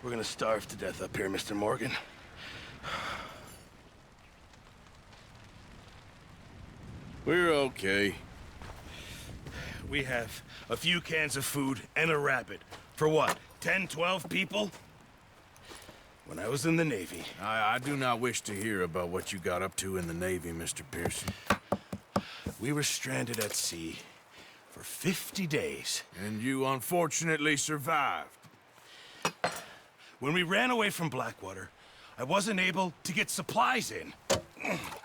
We're gonna starve to death up here, Mr. Morgan. We're okay. We have a few cans of food and a rabbit. For what, 10, 12 people? When I was in the Navy... I do not wish to hear about what you got up to in the Navy, Mr. Pearson. We were stranded at sea for 50 days. And you unfortunately survived. When we ran away from Blackwater, I wasn't able to get supplies in.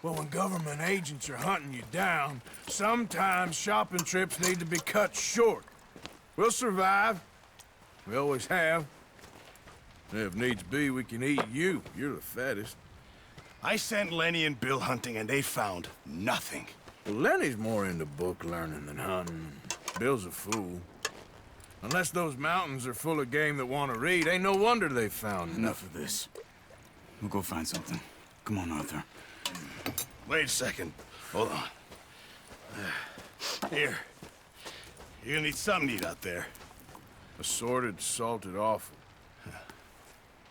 Well, when government agents are hunting you down, sometimes shopping trips need to be cut short. We'll survive. We always have. If needs be, we can eat you. You're the fattest. I sent Lenny and Bill hunting, and they found nothing. Well, Lenny's more into book learning than hunting. Bill's a fool. Unless those mountains are full of game that want to read, ain't no wonder they found Enough of this. We'll go find something. Come on, Arthur. Wait a second. Hold on. Here. You're gonna need something to eat out there. Assorted, salted offal.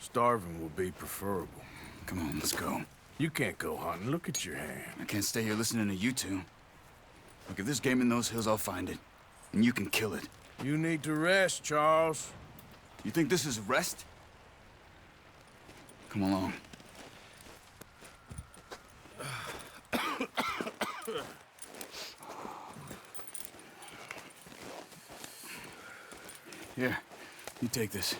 Starving will be preferable. Come on, let's go. You can't go hunting. Look at your hand. I can't stay here listening to you two. Look, if there's game in those hills, I'll find it. And you can kill it. You need to rest, Charles. You think this is rest? Come along. Here, you take this.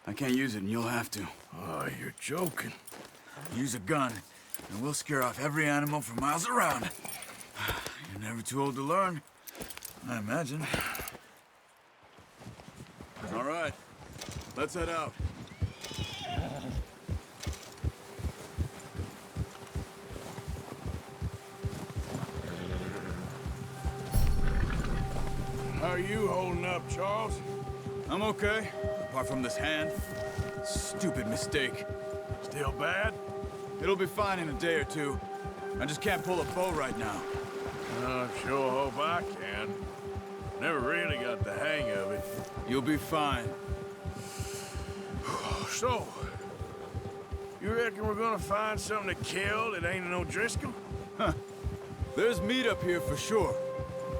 I can't use it, and you'll have to. Oh, you're joking. Use a gun, and we'll scare off every animal for miles around. You're never too old to learn, I imagine. All right, let's head out. How are you holding up, Charles? I'm okay, apart from this hand. Stupid mistake. Still bad? It'll be fine in a day or two. I just can't pull a bow right now. I sure hope I can. Never really got the hang of it. You'll be fine. So, you reckon we're gonna find something to kill that ain't no Driscoll? Huh. There's meat up here for sure.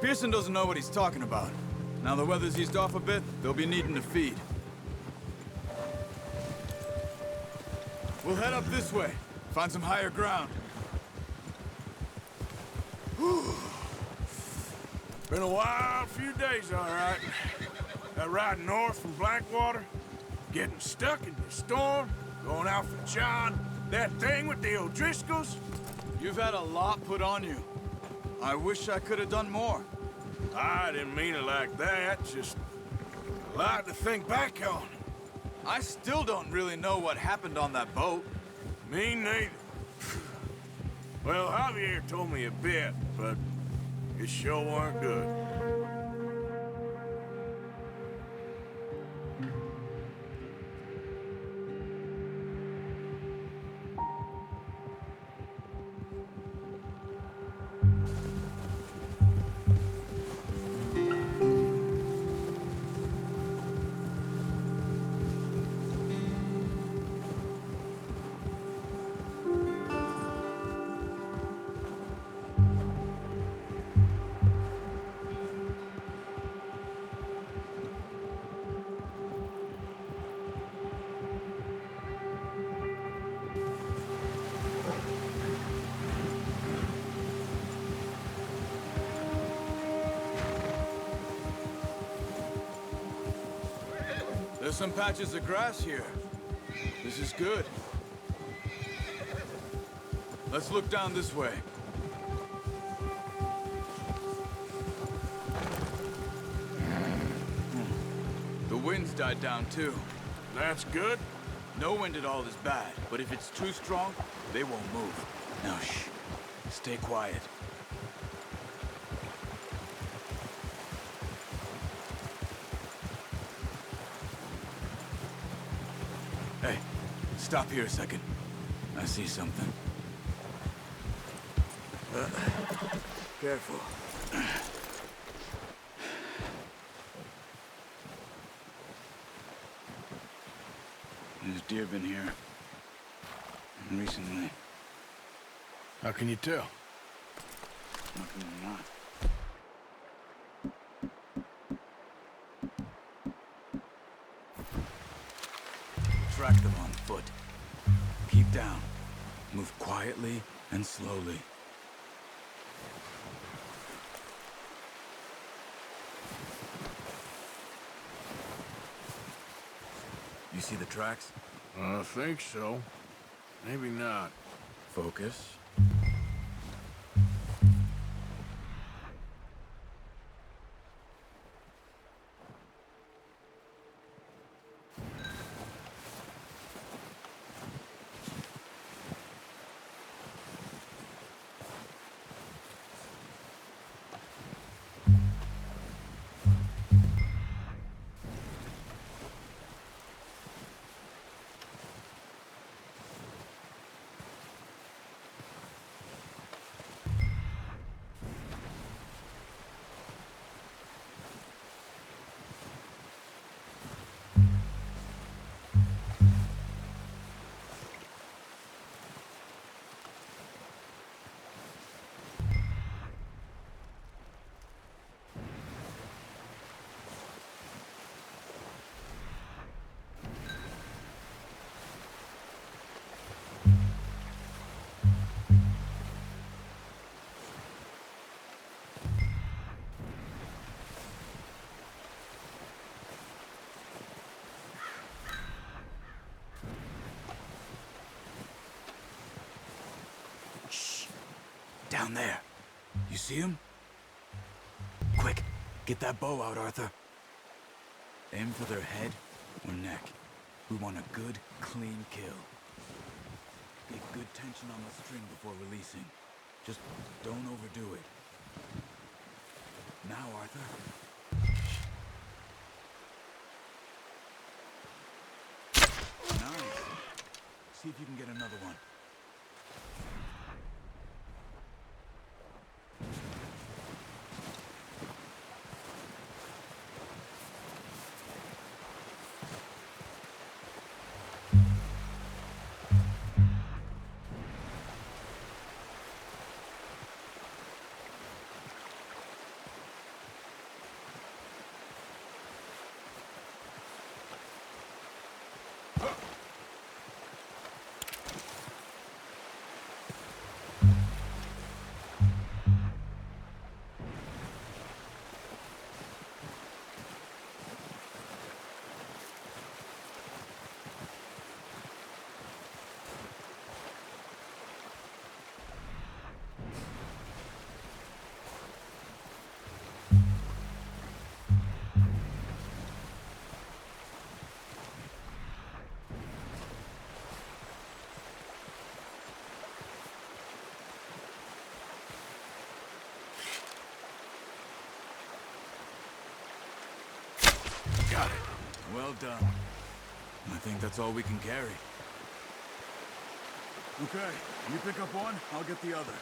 Pearson doesn't know what he's talking about. Now the weather's eased off a bit, they'll be needing to feed. We'll head up this way. Find some higher ground. Been a wild few days, all right. That ride north from Blackwater, getting stuck in the storm, going out for John, that thing with the O'Driscolls. You've had a lot put on you. I wish I could have done more. I didn't mean it like that, just a lot to think back on. I still don't really know what happened on that boat. Me neither. Well, Javier told me a bit, but it sure weren't good. There's some patches of grass here. This is good. Let's look down this way. The wind's died down too. That's good. No wind at all is bad, but if it's too strong, they won't move. Now shh. Stay quiet. Hey, stop here a second. I see something. Careful. deer been here? Recently. How can you tell? How can you not? Track them on foot. Keep down. Move quietly and slowly. You see the tracks? I think so. Maybe not. Focus. Down there. You see him? Quick, get that bow out, Arthur. Aim for their head or neck. We want a good, clean kill. Get good tension on the string before releasing. Just don't overdo it. Now, Arthur. Nice. See if you can get another one. Got it. Well done. I think that's all we can carry. Okay, you pick up one, I'll get the other.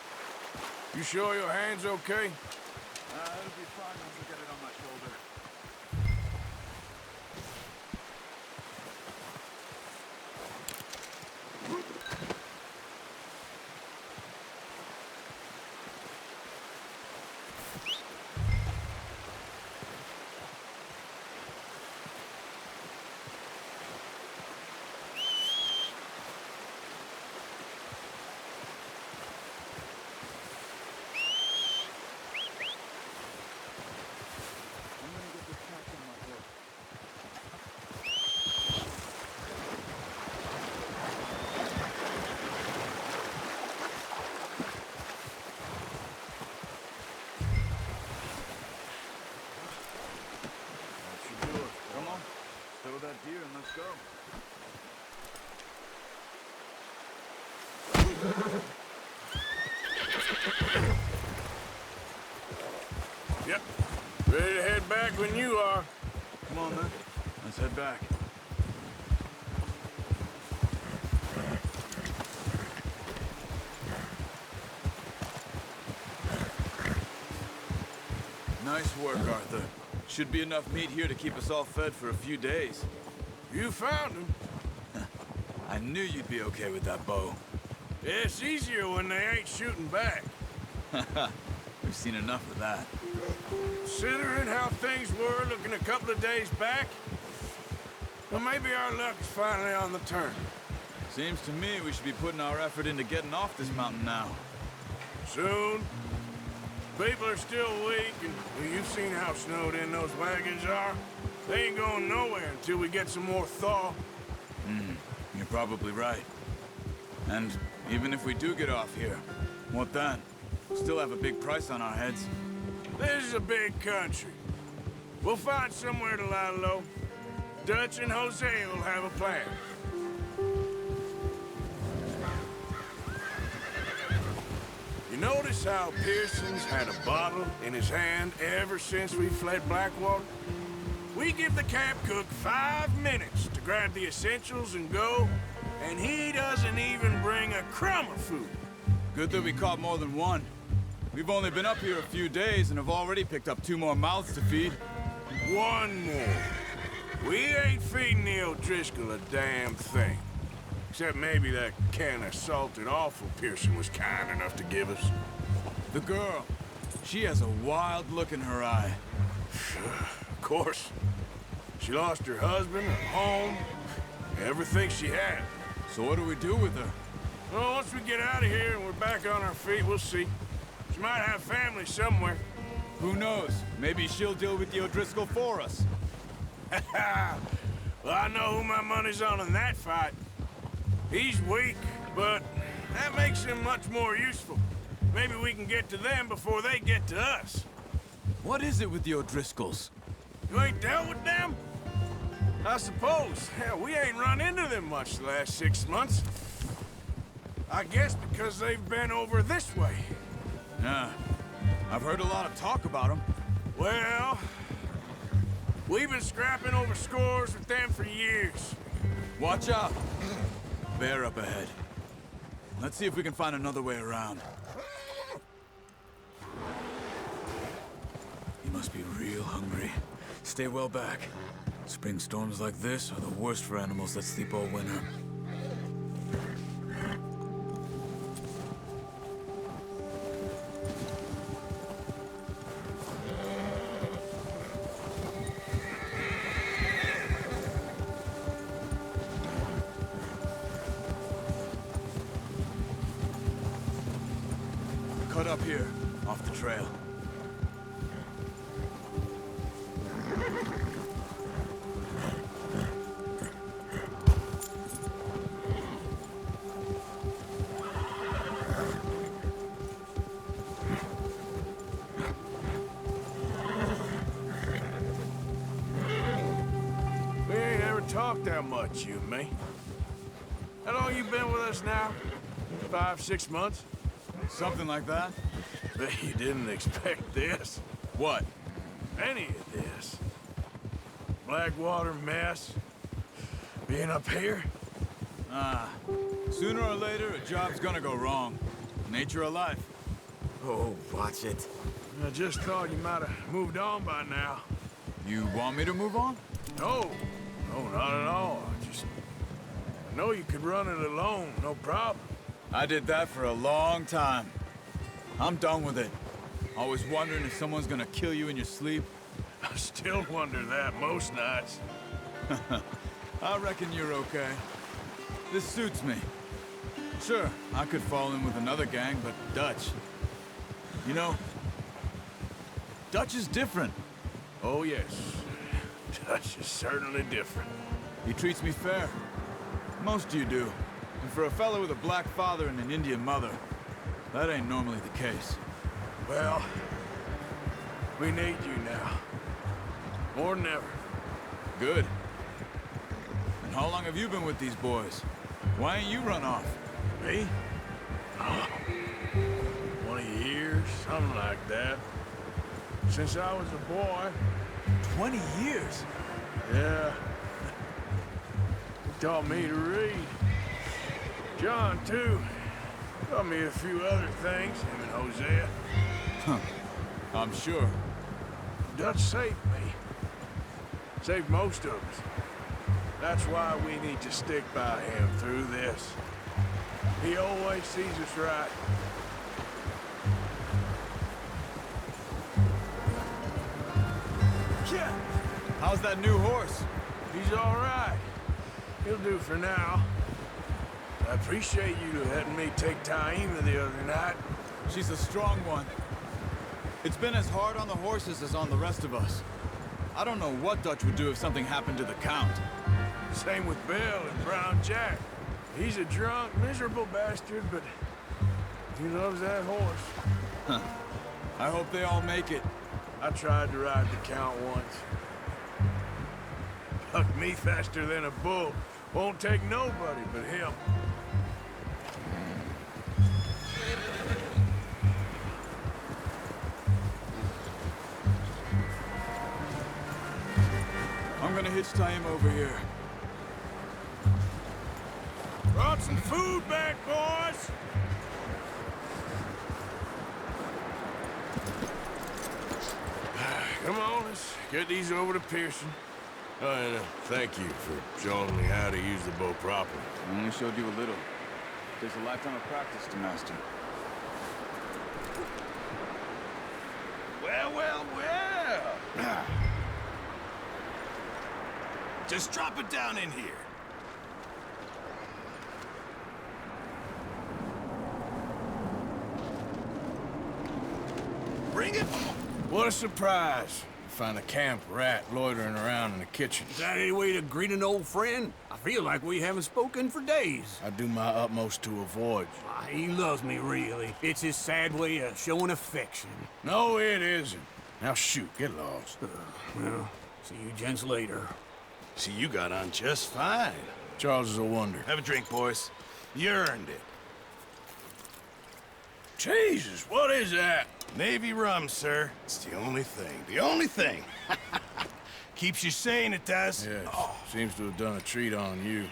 You sure your hand's okay? It'll be fine once I get it on my shoulder. That deer and let's go. Yep. Ready to head back when you are. Come on, then. Let's head back. Nice work, Arthur. Should be enough meat here to keep us all fed for a few days. You found him. I knew you'd be okay with that bow. Yeah, it's easier when they ain't shooting back. We've seen enough of that. Considering how things were looking a couple of days back, well, maybe our luck is finally on the turn. Seems to me we should be putting our effort into getting off this mountain now. Soon. People are still weak, and well, you've seen how snowed in those wagons are. They ain't going nowhere until we get some more thaw. You're probably right. And even if we do get off here, what then? Still have a big price on our heads. This is a big country. We'll find somewhere to lie low. Dutch and Jose will have a plan. You notice how Pearson's had a bottle in his hand ever since we fled Blackwater? We give the camp cook 5 minutes to grab the essentials and go, and he doesn't even bring a crumb of food. Good that we caught more than one. We've only been up here a few days and have already picked up 2 more mouths to feed. 1 more. We ain't feeding the O'Driscoll a damn thing. Except maybe that can of salted offal Pearson was kind enough to give us. The girl, she has a wild look in her eye. Of course. She lost her husband, her home, everything she had. So what do we do with her? Well, once we get out of here and we're back on our feet, we'll see. She might have family somewhere. Who knows? Maybe she'll deal with the O'Driscoll for us. Well, I know who my money's on in that fight. He's weak, but that makes him much more useful. Maybe we can get to them before they get to us. What is it with the O'Driscolls? You ain't dealt with them? I suppose. Hell, we ain't run into them much the last 6 months. I guess because they've been over this way. Yeah, I've heard a lot of talk about them. Well, we've been scrapping over scores with them for years. Watch out. Bear up ahead. Let's see if we can find another way around. He must be real hungry. Stay well back. Spring storms like this are the worst for animals that sleep all winter. Cut up here, off the trail. We ain't ever talked that much, you and me. How long you been with us now? 5, 6 months? Something like that? Bet you didn't expect this. What? Any of this. Blackwater mess. Being up here. Sooner or later, a job's gonna go wrong. Nature of life. Oh, watch it. I just thought you might have moved on by now. You want me to move on? No, not at all. I know you could run it alone, no problem. I did that for a long time. I'm done with it. Always wondering if someone's gonna kill you in your sleep. I still wonder that most nights. I reckon you're okay. This suits me. Sure, I could fall in with another gang, but Dutch... You know, Dutch is different. Oh, yes. Dutch is certainly different. He treats me fair. Most of you do. And for a fella with a black father and an Indian mother, that ain't normally the case. Well, we need you now. More than ever. Good. And how long have you been with these boys? Why ain't you run off? Me? Oh, 20 years, something like that. Since I was a boy. 20 years? Yeah. He taught me to read. John, too. Taught me a few other things, him and Hosea. Huh. I'm sure. Dutch saved me. Saved most of us. That's why we need to stick by him through this. He always sees us right. Yeah. How's that new horse? He's all right. He'll do for now. I appreciate you letting me take Taima the other night. She's a strong one. It's been as hard on the horses as on the rest of us. I don't know what Dutch would do if something happened to the Count. Same with Bill and Brown Jack. He's a drunk, miserable bastard, but he loves that horse. Huh. I hope they all make it. I tried to ride the Count once. Bucked me faster than a bull. Won't take nobody but him. I'm gonna hitch Taima over here. Brought some food back, boys! Come on, let's get these over to Pearson. Oh, and thank you for showing me how to use the bow properly. I only showed you a little. There's a lifetime of practice to master. Well, well, well. Just drop it down in here. Bring it. What a surprise. Find a camp rat loitering around in the kitchen. Is that any way to greet an old friend? I feel like we haven't spoken for days. I do my utmost to avoid you. Ah, he loves me, really. It's his sad way of showing affection. No, it isn't. Now shoot, get lost. Well, see you gents later. See, you got on just fine. Charles is a wonder. Have a drink, boys. You earned it. Jesus, what is that? Navy rum, sir. It's the only thing. The only thing. Keeps you sane, it does. Yes, seems to have done a treat on you.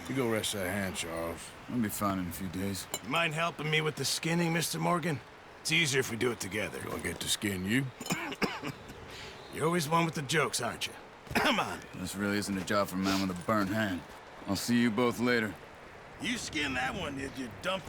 You go rest that hand, Charles. I'll be fine in a few days. You mind helping me with the skinning, Mr. Morgan? It's easier if we do it together. Gonna get to skin you? You're always one with the jokes, aren't you? Come on. This really isn't a job for a man with a burnt hand. I'll see you both later. You skin that one, you dump